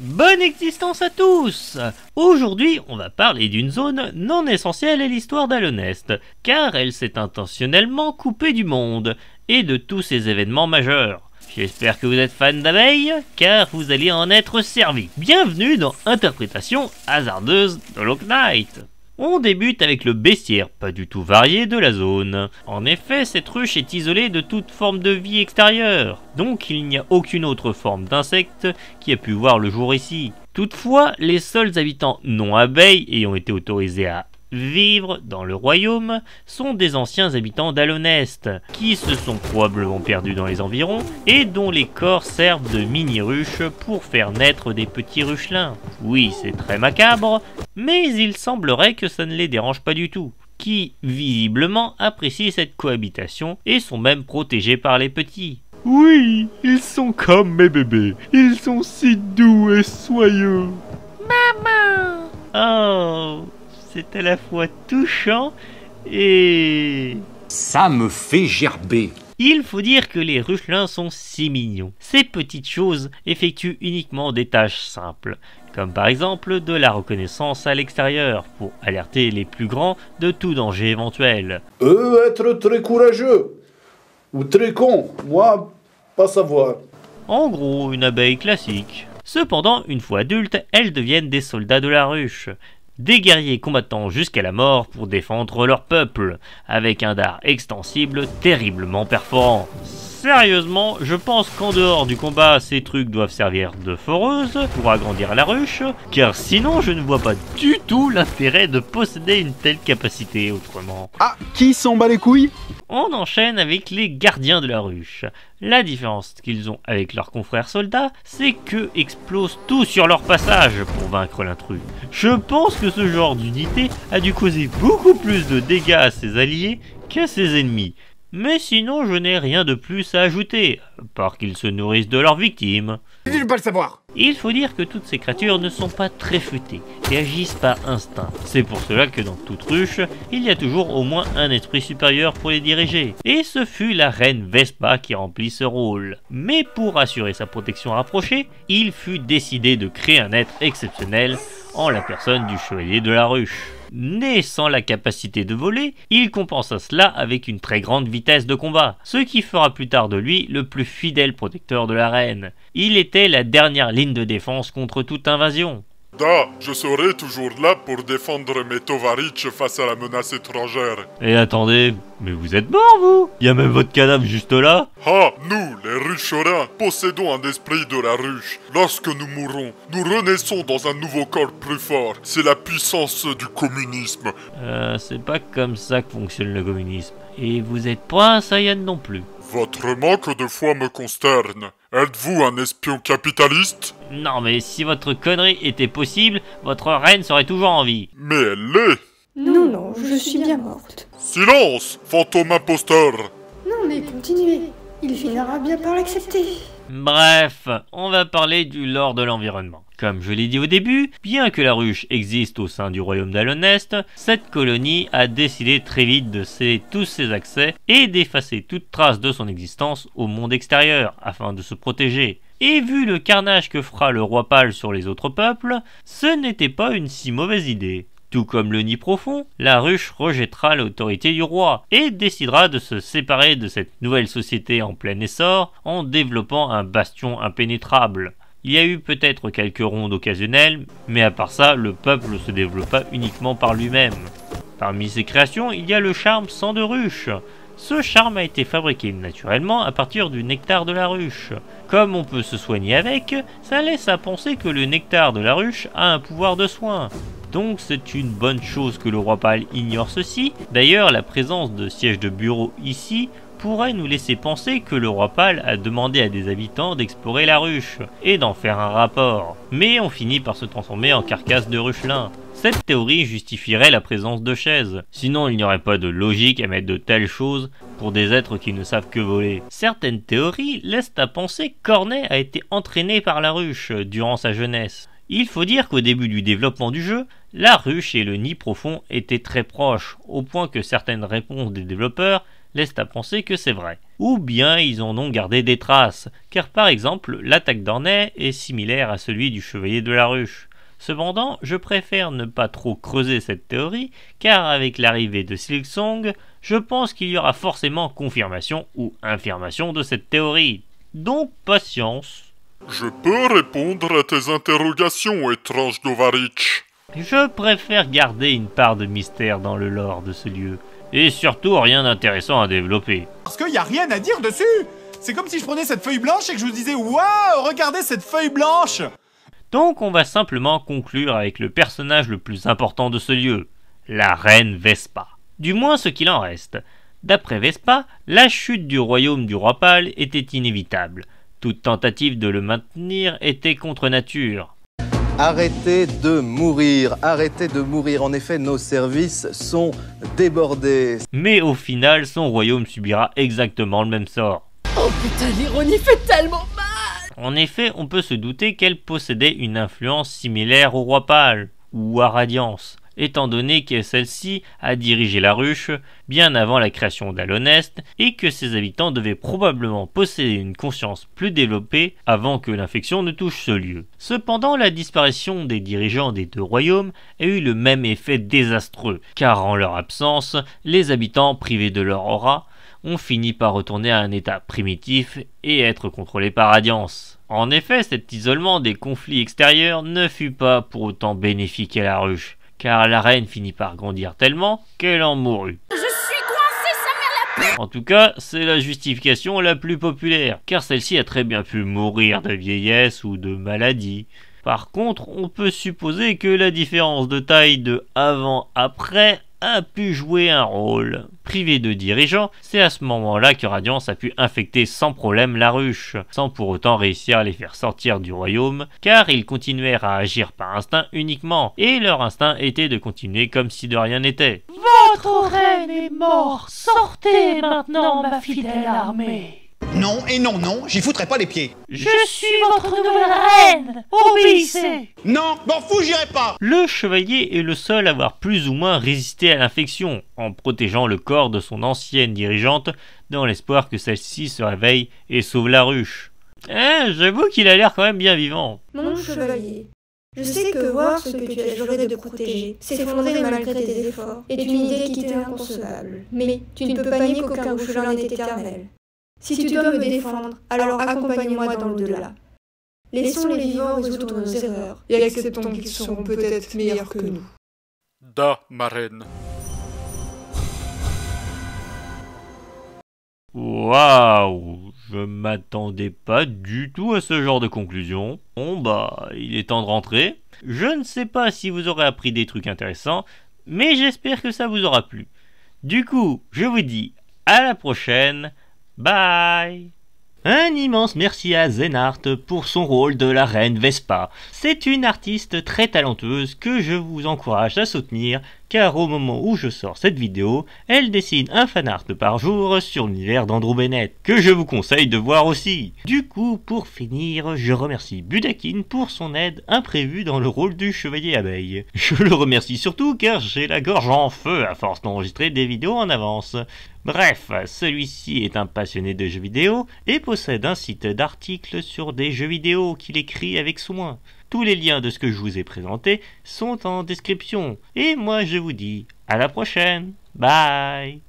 Bonne existence à tous! Aujourd'hui, on va parler d'une zone non essentielle à l'histoire d'Alonest, car elle s'est intentionnellement coupée du monde et de tous ses événements majeurs. J'espère que vous êtes fan d'abeilles, car vous allez en être servi. Bienvenue dans Interprétation hasardeuse d'Hollow Knight. On débute avec le bestiaire pas du tout varié de la zone. En effet, cette ruche est isolée de toute forme de vie extérieure, donc il n'y a aucune autre forme d'insecte qui a pu voir le jour ici. Toutefois, les seuls habitants non abeilles ayant été autorisés à vivre dans le royaume sont des anciens habitants d'Alonest, qui se sont probablement perdus dans les environs et dont les corps servent de mini-ruches pour faire naître des petits ruchelins. Oui, c'est très macabre, mais il semblerait que ça ne les dérange pas du tout, qui visiblement apprécient cette cohabitation et sont même protégés par les petits. Oui, ils sont comme mes bébés, ils sont si doux et soyeux. Maman! Oh, c'est à la fois touchant et... Ça me fait gerber. Il faut dire que les ruchelins sont si mignons. Ces petites choses effectuent uniquement des tâches simples, comme par exemple de la reconnaissance à l'extérieur, pour alerter les plus grands de tout danger éventuel. Être très courageux, ou très con, moi, pas savoir. En gros, une abeille classique. Cependant, une fois adultes, elles deviennent des soldats de la ruche. Des guerriers combattant jusqu'à la mort pour défendre leur peuple, avec un dard extensible terriblement perforant. Sérieusement, je pense qu'en dehors du combat, ces trucs doivent servir de foreuse pour agrandir la ruche, car sinon je ne vois pas du tout l'intérêt de posséder une telle capacité autrement. Ah, qui s'en bat les couilles? On enchaîne avec les gardiens de la ruche. La différence qu'ils ont avec leurs confrères soldats, c'est qu'eux explosent tout sur leur passage pour vaincre l'intrus. Je pense que ce genre d'unité a dû causer beaucoup plus de dégâts à ses alliés qu'à ses ennemis. Mais sinon, je n'ai rien de plus à ajouter, à part qu'ils se nourrissent de leurs victimes. Je veux pas le savoir. Il faut dire que toutes ces créatures ne sont pas très futées et agissent par instinct. C'est pour cela que dans toute ruche, il y a toujours au moins un esprit supérieur pour les diriger. Et ce fut la reine Vespa qui remplit ce rôle. Mais pour assurer sa protection rapprochée, il fut décidé de créer un être exceptionnel en la personne du chevalier de la ruche. Né sans la capacité de voler, il compensa cela avec une très grande vitesse de combat, ce qui fera plus tard de lui le plus fidèle protecteur de la reine. Il était la dernière ligne de défense contre toute invasion. Je serai toujours là pour défendre mes Tovarich face à la menace étrangère. Et attendez, mais vous êtes mort vous? Y a même votre cadavre juste là? Nous, les rucherins, possédons un esprit de la ruche. Lorsque nous mourrons, nous renaissons dans un nouveau corps plus fort. C'est la puissance du communisme. C'est pas comme ça que fonctionne le communisme. Et vous êtes pas un Saiyan non plus. Votre manque de foi me consterne. Êtes-vous un espion capitaliste? Non mais si votre connerie était possible, votre reine serait toujours en vie. Mais elle l'est. Non, je suis bien morte. Silence, fantôme imposteur. Non mais continuez, il finira bien par l'accepter. Bref, on va parler du lore de l'environnement. Comme je l'ai dit au début, bien que la ruche existe au sein du royaume d'Alonest, cette colonie a décidé très vite de sceller tous ses accès et d'effacer toute trace de son existence au monde extérieur afin de se protéger. Et vu le carnage que fera le roi pâle sur les autres peuples, ce n'était pas une si mauvaise idée. Tout comme le nid profond, la ruche rejettera l'autorité du roi et décidera de se séparer de cette nouvelle société en plein essor en développant un bastion impénétrable. Il y a eu peut-être quelques rondes occasionnelles, mais à part ça, le peuple se développa uniquement par lui-même. Parmi ses créations, il y a le charme sang de ruche. Ce charme a été fabriqué naturellement à partir du nectar de la ruche. Comme on peut se soigner avec, ça laisse à penser que le nectar de la ruche a un pouvoir de soin. Donc c'est une bonne chose que le roi pâle ignore ceci. D'ailleurs, la présence de sièges de bureau ici pourrait nous laisser penser que le roi pâle a demandé à des habitants d'explorer la ruche et d'en faire un rapport. Mais on finit par se transformer en carcasse de ruchelin. Cette théorie justifierait la présence de chaises. Sinon, il n'y aurait pas de logique à mettre de telles choses pour des êtres qui ne savent que voler. Certaines théories laissent à penser qu'Ornay a été entraîné par la ruche durant sa jeunesse. Il faut dire qu'au début du développement du jeu, la ruche et le nid profond étaient très proches, au point que certaines réponses des développeurs laissent à penser que c'est vrai. ou bien ils en ont gardé des traces, car par exemple l'attaque d'Ornay est similaire à celui du chevalier de la ruche. Cependant, je préfère ne pas trop creuser cette théorie, car avec l'arrivée de Silksong, je pense qu'il y aura forcément confirmation ou infirmation de cette théorie. Donc patience. Je peux répondre à tes interrogations, étrange Dovarich. Je préfère garder une part de mystère dans le lore de ce lieu, et surtout rien d'intéressant à développer. Parce qu'il n'y a rien à dire dessus. C'est comme si je prenais cette feuille blanche et que je vous disais « Waouh, regardez cette feuille blanche !» Donc on va simplement conclure avec le personnage le plus important de ce lieu, la reine Vespa. Du moins ce qu'il en reste. D'après Vespa, la chute du royaume du roi pâle était inévitable. Toute tentative de le maintenir était contre nature. Arrêtez de mourir, arrêtez de mourir. En effet, nos services sont débordés. Mais au final, son royaume subira exactement le même sort. Oh putain, l'ironie fait tellement mal! En effet, on peut se douter qu'elle possédait une influence similaire au roi pâle, ou à Radiance, étant donné que celle-ci a dirigé la ruche bien avant la création d'Alonest et que ses habitants devaient probablement posséder une conscience plus développée avant que l'infection ne touche ce lieu. Cependant, la disparition des dirigeants des deux royaumes a eu le même effet désastreux, car en leur absence, les habitants privés de leur aura ont fini par retourner à un état primitif et être contrôlés par Radiance. En effet, cet isolement des conflits extérieurs ne fut pas pour autant bénéfique à la ruche, car la reine finit par grandir tellement qu'elle en mourut. Je suis coincé, sa mère la paix! En tout cas, c'est la justification la plus populaire, car celle-ci a très bien pu mourir de vieillesse ou de maladie. Par contre, on peut supposer que la différence de taille de avant-après a pu jouer un rôle. Privé de dirigeants, c'est à ce moment-là que Radiance a pu infecter sans problème la ruche, sans pour autant réussir à les faire sortir du royaume, car ils continuèrent à agir par instinct uniquement, et leur instinct était de continuer comme si de rien n'était. Votre reine est morte! Sortez maintenant, ma fidèle armée! Non et non, non, j'y foutrai pas les pieds. Je suis votre nouvelle reine! Obéissez! Non, m'en fous, j'irai pas. Le chevalier est le seul à avoir plus ou moins résisté à l'infection, en protégeant le corps de son ancienne dirigeante, dans l'espoir que celle-ci se réveille et sauve la ruche. J'avoue qu'il a l'air quand même bien vivant. Mon chevalier, je sais que voir ce que tu as juré de protéger, s'effondrer malgré tes efforts, est une idée qui t'est inconcevable. Mais tu ne peux pas nier qu'aucun rougelin n'est éternel. Si tu dois me défendre, alors accompagne-moi dans l'au-delà. Laissons les vivants résoudre nos erreurs, et acceptons qu'ils seront peut-être meilleurs que nous. Da, ma reine. Waouh, je m'attendais pas du tout à ce genre de conclusion. Bon bah, il est temps de rentrer. Je ne sais pas si vous aurez appris des trucs intéressants, mais j'espère que ça vous aura plu. Du coup, je vous dis à la prochaine. Bye. Un immense merci à Zenart pour son rôle de la reine Vespa. C'est une artiste très talentueuse que je vous encourage à soutenir, car au moment où je sors cette vidéo, elle dessine un fanart par jour sur l'univers d'Andrew Bennett, que je vous conseille de voir aussi. Du coup, pour finir, je remercie Budakin pour son aide imprévue dans le rôle du chevalier abeille. Je le remercie surtout car j'ai la gorge en feu à force d'enregistrer des vidéos en avance. Bref, celui-ci est un passionné de jeux vidéo et possède un site d'articles sur des jeux vidéo qu'il écrit avec soin. Tous les liens de ce que je vous ai présenté sont en description. Et moi je vous dis à la prochaine. Bye.